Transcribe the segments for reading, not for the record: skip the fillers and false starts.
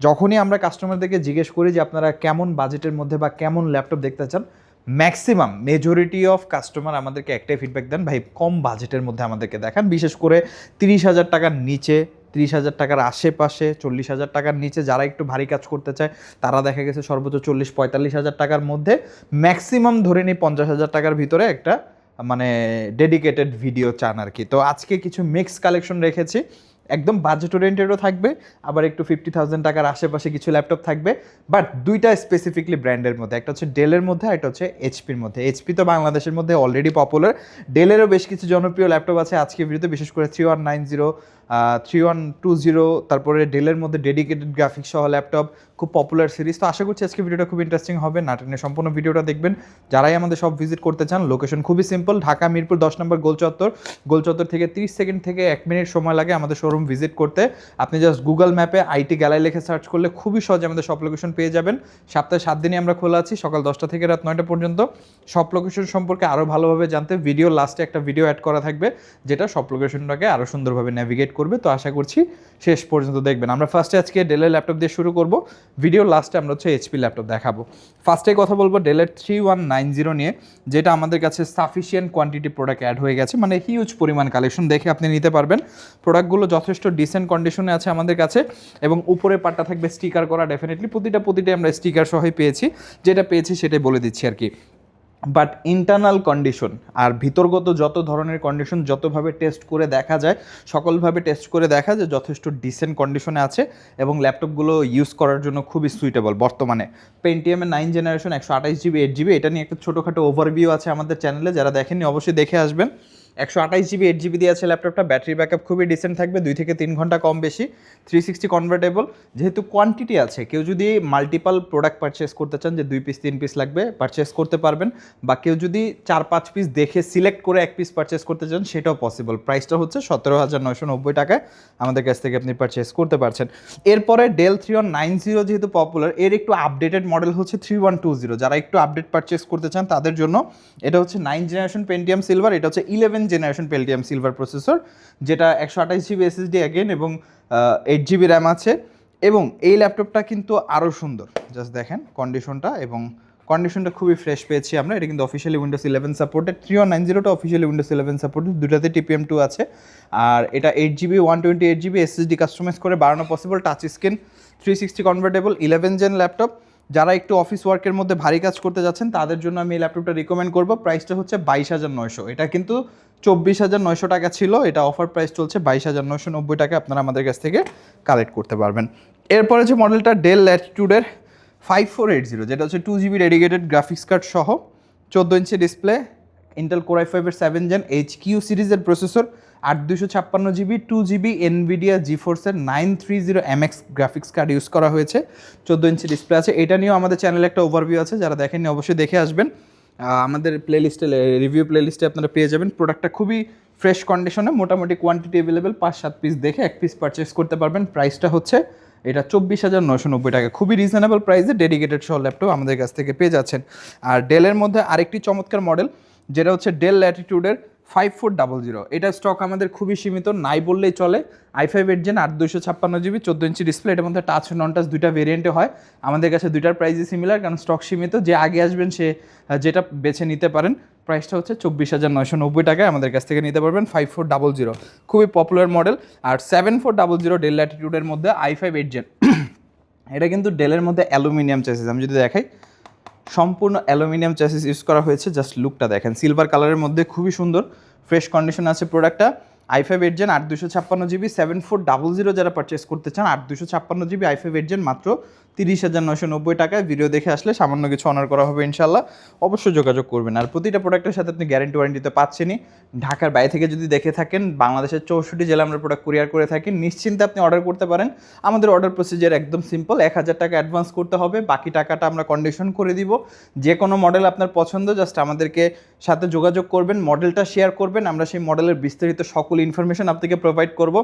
যখনই আমরা কাস্টমারদেরকে জিজ্ঞেস করি যে আপনারা কেমন বাজেটের মধ্যে বা কেমন ল্যাপটপ দেখতে চান, ম্যাক্সিমাম মেজরিটি অফ কাস্টমার আমাদেরকে একটাই ফিডব্যাক দেন, ভাই কম বাজেটের মধ্যে আমাদেরকে দেখান। বিশেষ করে 30,000 টাকার নিচে, 30,000 টাকার আশেপাশে, 40,000 টাকার নিচে যারা একটু ভারী কাজ করতে চায় তারা দেখা গেছে সর্বোচ্চ 40-45,000 টাকার মধ্যে, ম্যাক্সিমাম ধরে নিই 50,000 টাকার ভিতরে একটা মানে ডেডিকেটেড ভিডিও চান আর কি। তো আজকে কিছু মিক্স কালেকশন রেখেছি, একদম বাজেট ওরিয়েন্টেডও থাকবে, আবার একটু 50,000 টাকার আশেপাশে কিছু ল্যাপটপ থাকবে, বাট দুইটা স্পেসিফিকলি ব্র্যান্ডের মধ্যে, একটা হচ্ছে ডেলের মধ্যে, একটা হচ্ছে এইচপির মধ্যে। এইচপি তো বাংলাদেশের মধ্যে অলরেডি পপুলার, ডেলেরও বেশ কিছু জনপ্রিয় ল্যাপটপ আছে আজকে ভিডিওতে, বিশেষ করে 3190, 3120, তারপরে ডেলের মধ্যে ডেডিকেটেড গ্রাফিক্স সহ ল্যাপটপ, খুব পপুলার সিরিজ। তো আশা করছি আজকে ভিডিওটা খুব ইন্টারেস্টিং হবে, না টেনে সম্পূর্ণ ভিডিওটা দেখবেন। যারাই আমাদের সব ভিজিট করতে চান, লোকেশন খুবই সিম্পল, ঢাকা মিরপুর 10 নম্বর গোলচত্বর থেকে 30 সেকেন্ড থেকে 1 মিনিট সময় লাগে আমাদের শোরুম ভিজিট করতে। আপনি জাস্ট গুগল ম্যাপে আইটি গ্যালারি লিখে সার্চ করলে খুবই সহজে আমাদের সব লোকেশন পেয়ে যাবেন। সপ্তাহে 7 দিনই আমরা খোলা আছি, সকাল 10টা থেকে রাত 9টা পর্যন্ত। সব লোকেশন সম্পর্কে আরও ভালোভাবে জানতে ভিডিও লাস্টে একটা ভিডিও অ্যাড করা থাকবে, যেটা সব লোকেশনটাকে আরও সুন্দরভাবে ন্যাভিগেট করবে। তো আশা করছি শেষ পর্যন্ত দেখবেন। আমরা ফার্স্টে আজকে ডেলের ল্যাপটপ দিয়ে শুরু করব, ভিডিও লাস্টে আমরা হচ্ছে এইচপি ল্যাপটপ দেখাবো। ফার্স্টে কথা বলবো ডেলের 3190 নিয়ে, যেটা আমাদের কাছে সাফিসিয়েন্ট কোয়ান্টিটি প্রোডাক্ট অ্যাড হয়ে গেছে, মানে হিউজ পরিমাণ কালেকশন দেখে আপনি নিতে পারবেন। প্রোডাক্টগুলো যথেষ্ট ডিসেন্ট কন্ডিশনে আছে আমাদের কাছে, এবং উপরের পার্টটা থাকবে স্টিকার করা, ডেফিনেটলি প্রতিটা আমরা স্টিকার সহই পেয়েছি, যেটা পেয়েছি সেটাই বলে দিচ্ছি আর কি। বাট ইন্টারনাল কন্ডিশন আর ভিতরগত যত ধরনের কন্ডিশন যতভাবে টেস্ট করে দেখা যায়, সকলভাবে টেস্ট করে দেখা যায় যথেষ্ট ডিসেন্ট কন্ডিশনে আছে, এবং ল্যাপটপগুলো ইউজ করার জন্য খুবই সুইটেবল। বর্তমানে পেন্টিয়ামের 9 জেনারেশন 128GB 8GB, এটা নিয়ে একটা ছোটোখাটো ওভারভিউ আছে আমাদের চ্যানেলে, যারা দেখেননি অবশ্যই দেখে আসবেন। 128GB 8GB দিয়ে আছে ল্যাপটপটা, ব্যাটারি ব্যাকআপ খুবই ডিসেন্ট থাকবে, 2 থেকে 3 ঘন্টা কম বেশি, 360 কনভার্টেবল। যেহেতু কোয়ান্টিটি আছে, কেউ যদি মাল্টিপাল প্রোডাক্ট পারচেস করতে চান, যে 2 পিস 3 পিস লাগবে, পারচেস করতে পারবেন, বা কেউ যদি 4-5 পিস দেখে সিলেক্ট করে 1 পিস পারচেস করতে চান, সেটাও পসিবল। প্রাইসটা হচ্ছে 17,990 টাকায় আমাদের কাছ থেকে আপনি পারচেস করতে পারছেন। এরপরে ডেল 3190 যেহেতু পপুলার, এর একটু আপডেটেড মডেল হচ্ছে 3120। যারা একটু আপডেট পারচেস করতে চান তাদের জন্য এটা হচ্ছে 9 জেনারেশন পেন্টিয়াম সিলভার, এটা হচ্ছে 11 জেনারেশন পেন্টিয়াম সিলভার প্রসেসর, যেটা 128GB এসএসডি অ্যাগেন, এবং 8GB র্যাম আছে। এবং এই ল্যাপটপটা কিন্তু আরও সুন্দর, জাস্ট দেখেন কন্ডিশনটা, এবং কন্ডিশনটা খুবই ফ্রেশ পেয়েছি আমরা। এটা কিন্তু অফিসিয়ালি উইন্ডোজ 11 সাপোর্টেড, 3190টা অফিসিয়ালি উইন্ডোজ 11 সাপোর্টেড, দুটাতে TPM2 আছে। আর এটা 8GB 128GB এসএসডি কাস্টমাইজ করে বাড়ানো possible, touch screen, 360 convertible, 11 gen laptop. যারা একটু অফিস ওয়ার্কের মধ্যে ভারী কাজ করতে যাচ্ছেন তাদের জন্য আমি এই ল্যাপটপটা রিকমেন্ড করবো। প্রাইসটা হচ্ছে 22,900, এটা কিন্তু 24,900 টাকা ছিল, এটা অফার প্রাইস চলছে 22,990 টাকা, আপনারা আমাদের কাছ থেকে কালেক্ট করতে পারবেন। এরপরে যে মডেলটা ডেল ল্যাটিটিউডের 5480, যেটা হচ্ছে 2GB ডেডিকেটেড গ্রাফিক্স কার্ড সহ, 14 ইঞ্চি ডিসপ্লে, ইন্টেল কোর i5-এর 7 জেন HQ সিরিজের প্রসেসর, 8256GB 2GB NVIDIA GeForce-এর 930MX গ্রাফিক্স কার্ড ইউজ করা হয়েছে, 14 ইঞ্চি ডিসপ্লে আছে। এটা নিয়েও আমাদের চ্যানেলে একটা ওভারভিউ আছে, যারা দেখেননি অবশ্যই দেখে আসবেন। আমাদের প্লেলিস্টে, রিভিউ প্লেলিস্টে আপনারা পেয়ে যাবেন। প্রোডাক্টটা খুবই ফ্রেশ কন্ডিশনে, মোটামুটি কোয়ান্টিটি অ্যাভেলেবেল, 5-7 পিস দেখে 1 পিস পারচেস করতে পারবেন। প্রাইসটা হচ্ছে এটা 24,990 টাকা, খুবই রিজনেবল প্রাইসে ডেডিকেটেড সহ ল্যাপটপ আমাদের কাছ থেকে পেয়ে যাচ্ছেন। আর ডেলের মধ্যে আরেকটি চমৎকার মডেল, যেটা হচ্ছে ডেল ল্যাটিটিউডের 5400, এটা স্টক আমাদের খুবই সীমিত, নাই বললেই চলে। i5 8 gen 8256GB 14 inch display, এটার মধ্যে টাচ নন টাচ দুইটা ভেরিয়েন্টে হয়। আমাদের কাছে দুইটার প্রাইসই সিমিলার, কারণ স্টক সীমিত, যে আগে আসবেন সে যেটা বেছে নিতে পারেন। প্রাইসটা হচ্ছে 24,990 টাকায় আমাদের কাছ থেকে নিতে পারবেন 5400, খুবই পপুলার মডেল। আর 7400 ডেল ল্যাটিটিউডের মধ্যে i5 8 জেন, এটা কিন্তু ডেলের মধ্যে অ্যালুমিনিয়াম চেসিস, আমি যদি দেখাই, সম্পূর্ণ অ্যালুমিনিয়াম চ্যাসিস ইউজ করা হয়েছে। জাস্ট লুকটা দেখেন, সিলভার কালারের মধ্যে খুবই সুন্দর, ফ্রেশ কন্ডিশন আছে প্রোডাক্টটা। i5 8 জেন 8256GB 7400 যারা পারচেস করতে চান, 8256GB i5 8 জেন মাত্র 30,990 টাকায়। ভিডিও দেখে আসলে সামান্য কিছু অনার করা হবে ইনশাল্লাহ, অবশ্যই যোগাযোগ করবেন। আর প্রতিটা প্রোডাক্টের সাথে আপনি গ্যারেন্টি ওয়ারেন্টিতে পাচ্ছেনই। ঢাকার বাইরে থেকে যদি দেখে থাকেন, বাংলাদেশের 64 জেলা আমরা প্রোডাক্ট কুরিয়ার করে থাকি, নিশ্চিন্তে আপনি অর্ডার করতে পারেন। আমাদের অর্ডার প্রসিজার একদম সিম্পল, 1,000 টাকা অ্যাডভান্স করতে হবে, বাকি টাকাটা আমরা কন্ডিশন করে দিব। যে কোনো মডেল আপনার পছন্দ, জাস্ট আমাদেরকে সাথে যোগাযোগ করবেন, মডেলটা শেয়ার করবেন, আমরা সেই মডেলের বিস্তারিত সকল ইনফরমেশন আপনাকে প্রোভাইড করব।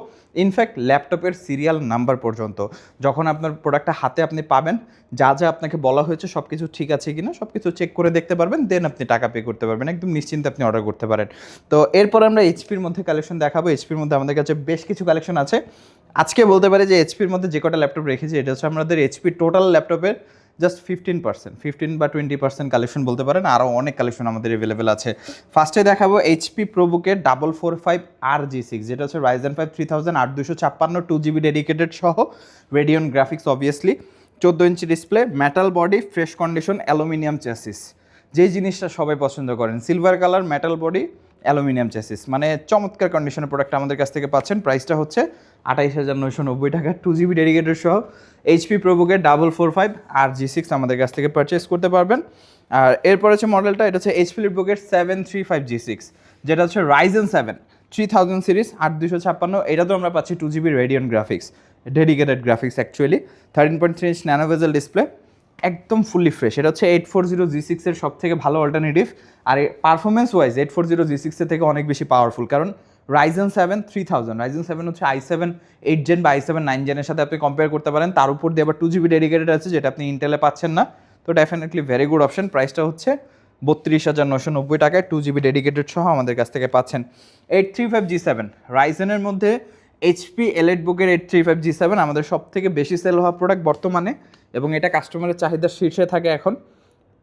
ইনফ্যাক্ট ল্যাপটপের সিরিয়াল নাম্বার পর্যন্ত, যখন আপনার প্রোডাক্টটা হাতে আপনি পাবেন, যা যা আপনাকে বলা হয়েছে সব কিছু ঠিক আছে কিনা সব কিছু চেক করে দেখতে পারবেন, দেন আপনি টাকা পে করতে পারবেন, একদম নিশ্চিন্তে আপনি অর্ডার করতে পারেন। তো এরপর আমরা এইচপির মধ্যে কালেকশন দেখাবো। এইচপির মধ্যে আমাদের কাছে বেশ কিছু কালেকশন আছে। আজকে বলতে পারি যে এইচপির মধ্যে যে কটা ল্যাপটপ রেখেছি এটা হচ্ছে আমাদের এইচপি টোটাল ল্যাপটপের জাস্ট 15 বা 20% কালেকশন বলতে পারেন, আরও অনেক কালেকশন আমাদের অ্যাভেলেবেল আছে। ফার্স্টে দেখাবো এইচপি প্রোবুকের 445RG6, যেটা হচ্ছে Ryzen 5 3000 8256 2GB ডেডিকেটেড সহ, Radeon graphics obviously, 14 inch display, metal body, fresh condition, aluminium chassis. যেই জিনিসটা সবাই পছন্দ করেন, silver colour, metal body, aluminium chassis, মানে চমৎকার কন্ডিশনের প্রোডাক্ট আমাদের কাছ থেকে পাচ্ছেন। প্রাইসটা হচ্ছে 28,990 টাকা, 2GB ডেডিকেটেড সহ এইচপি প্রোবুকের 445RG6 আমাদের কাছ থেকে পারচেস করতে পারবেন। আর এরপর হচ্ছে মডেলটা, এটা হচ্ছে এইচপি প্রোবুকের 735G6, যেটা হচ্ছে Ryzen 7 3000 সিরিজ 8256, এটা তো আমরা পাচ্ছি 2GB Radeon graphics, dedicated graphics actually, 13.3 inch nano bezel display, একদম ফুললি ফ্রেশ। এটা হচ্ছে 840G6 এর সব থেকে ভালো অল্টারনেটিভ। আর পারফরমেন্স ওয়াইজ 840G6 এর থেকে অনেক বেশি পাওয়ারফুল, কারণ Ryzen 7 3000, Ryzen 7 হচ্ছে i7 8 জেন বা i7 9 জেনের সাথে আপনি কম্পেয়ার করতে পারেন। তার উপর দিয়ে আবার 2GB ডেডিকেটেড আছে, যেটা আপনি ইন্টেলে পাচ্ছেন না। তো ডেফিনেটলি ভেরি গুড অপশন। প্রাইসটা হচ্ছে 32,990 টাকায় 2GB ডেডিকেটেড সহ আমাদের কাছ থেকে পাচ্ছেন। 835G7 রাইজেনের মধ্যে এইচপি এলিটবুকের 835G7 আমাদের সব থেকে বেশি সেল হওয়া প্রোডাক্ট বর্তমানে, এবং এটা কাস্টমারের চাহিদার শীর্ষে থাকে এখন।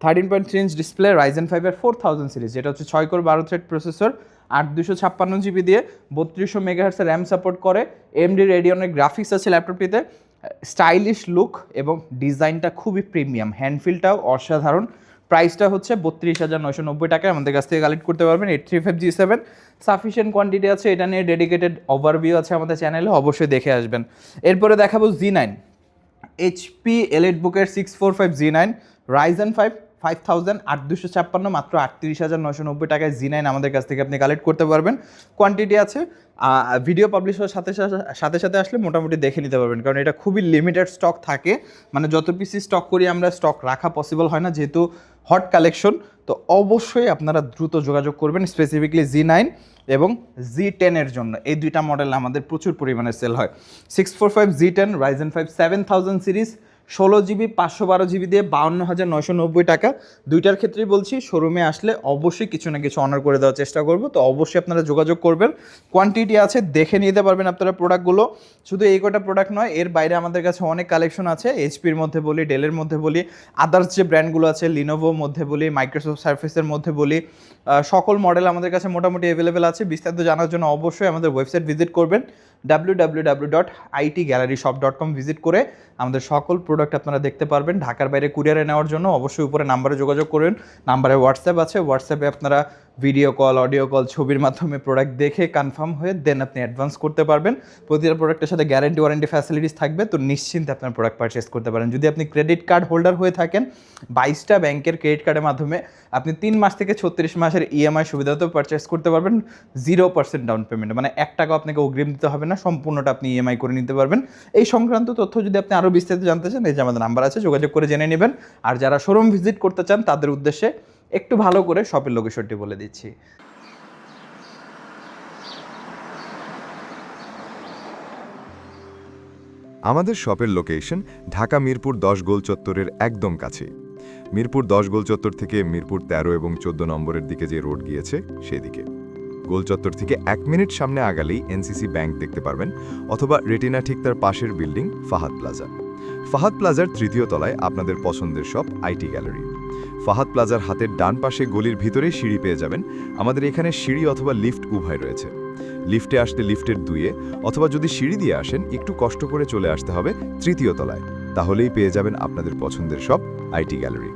13.3 ইঞ্চ ডিসপ্লে, Ryzen 5 এর 4000 সিরিজ, যেটা হচ্ছে 6 কোর 12 থ্রেড প্রসেসর, 8256GB দিয়ে 3200 মেগাহার্টসের র্যাম সাপোর্ট করে, AMD রেডিয়নের গ্রাফিক্স আছে ল্যাপটপটিতে, স্টাইলিশ লুক এবং ডিজাইনটা খুবই প্রিমিয়াম, হ্যান্ডফিলটাও অসাধারণ। প্রাইসটা হচ্ছে 32,990 টাকায় আমাদের কাছ থেকে কালেক্ট করতে পারবেন। 835G7 সাফিসিয়েন্ট কোয়ান্টিটি আছে, এটা নিয়ে ডেডিকেটেড ওভারভিউ আছে আমাদের চ্যানেলে, অবশ্যই দেখে আসবেন। এরপরে দেখাবো Z9, এইচপি এলিটবুকের 645G9, Ryzen 5 5000 8256, মাত্র 38,990 টাকায় Z9 আমাদের কাছ থেকে আপনি কালেক্ট করতে পারবেন। কোয়ান্টিটি আছে, ভিডিও পাবলিশ হওয়ার সাথে সাথে সাথে আসলে মোটামুটি দেখে নিতে পারবেন, কারণ এটা খুবই লিমিটেড স্টক থাকে, মানে যত পিসি স্টক করি আমরা স্টক রাখা পসিবল হয় না, যেহেতু হট কালেকশন। তো অবশ্যই আপনারা দ্রুত যোগাযোগ করবেন, স্পেসিফিকলি Z9 এবং Z10 এর জন্য। এই দুইটা মডেল আমাদের প্রচুর পরিমাণে সেল হয়। 645Z10 Ryzen 5 7000 series, 16GB 512GB দিয়ে 52,990 টাকা। দুইটার ক্ষেত্রেই বলছি, শোরুমে আসলে অবশ্যই কিছু না কিছু অনার করে দেওয়ার চেষ্টা করব। তো অবশ্যই আপনারা যোগাযোগ করবেন, কোয়ান্টিটি আছে, দেখে নিতে পারবেন আপনারা প্রোডাক্টগুলো। শুধু এই কটা প্রোডাক্ট নয়, এর বাইরে আমাদের কাছে অনেক কালেকশন আছে। এইচপির মধ্যে বলি, ডেলের মধ্যে বলি, আদার্স যে ব্র্যান্ডগুলো আছে, লিনোভোর মধ্যে বলি, মাইক্রোসফট সার্ফেসের মধ্যে বলি, সকল মডেল আমাদের কাছে মোটামুটি অ্যাভেলেবেল আছে। বিস্তারিত জানার জন্য অবশ্যই আমাদের ওয়েবসাইট ভিজিট করবেন, www.itgalleryshop.com ভিজিট করে আমাদের সকল প্রোডাক্ট আপনারা দেখতে পারবেন। ঢাকার বাইরে কুরিয়ারে নেওয়ার জন্য অবশ্যই উপরে নাম্বারে যোগাযোগ করবেন। নাম্বারে হোয়াটসঅ্যাপ আছে, হোয়াটসঅ্যাপে আপনারা ভিডিও কল, অডিও কল, ছবির মাধ্যমে প্রোডাক্ট দেখে কনফার্ম হয়ে দেন আপনি অ্যাডভান্স করতে পারবেন। প্রতিটা প্রোডাক্টের সাথে গ্যারান্টি ওয়ারেন্টি ফ্যাসিলিটিস থাকবে, তো নিশ্চিন্তে আপনার প্রোডাক্ট পারচেস করতে পারেন। যদি আপনি ক্রেডিট কার্ড হোল্ডার হয়ে থাকেন, 22টা ব্যাংকের ক্রেডিট কার্ডের মাধ্যমে আপনি 3 মাস থেকে 36 মাসের ইএমআই সুবিধাতেও পারচেস করতে পারবেন 0% ডাউন পেমেন্ট, মানে 1 টাকা আপনাকে অগ্রিম দিতে হবে না, সম্পূর্ণটা আপনি ইএমআই করে নিতে পারবেন। এই সংক্রান্ত তথ্য যদি আপনি আরও বিস্তারিত জানতে চান, এই যে আমাদের নাম্বার আছে, যোগাযোগ করে জেনে নেবেন। আর যারা শোরুম ভিজিট করতে চান তাদের উদ্দেশ্যে একটু ভালো করে শপের লোকেশনটি বলে দিচ্ছি। আমাদের শপের লোকেশন ঢাকা মিরপুর 10 গোল চত্বরের একদম কাছে। মিরপুর 10 গোল চত্বর থেকে মিরপুর 13 এবং 14 নম্বরের দিকে যে রোড গিয়েছে সেদিকে। গোল চত্বর থেকে 1 মিনিট সামনে আগালেই এনসিসি ব্যাংক দেখতে পারবেন, অথবা রেটিনা ঠিক তার পাশের বিল্ডিং ফাহাদ প্লাজা। ফাহাদ প্লাজার 3য় তলায় আপনাদের পছন্দের শপ আইটি গ্যালারি। ফাহাদ প্লাজার হাতের ডান পাশে গলির ভিতরেই সিঁড়ি পেয়ে যাবেন। আমাদের এখানে সিঁড়ি অথবা লিফট উভয় রয়েছে। লিফটে আসতে লিফটের 2-এ, অথবা যদি সিঁড়ি দিয়ে আসেন একটু কষ্ট করে চলে আসতে হবে 3য় তলায়, তাহলেই পেয়ে যাবেন আপনাদের পছন্দের শপ আইটি গ্যালারি।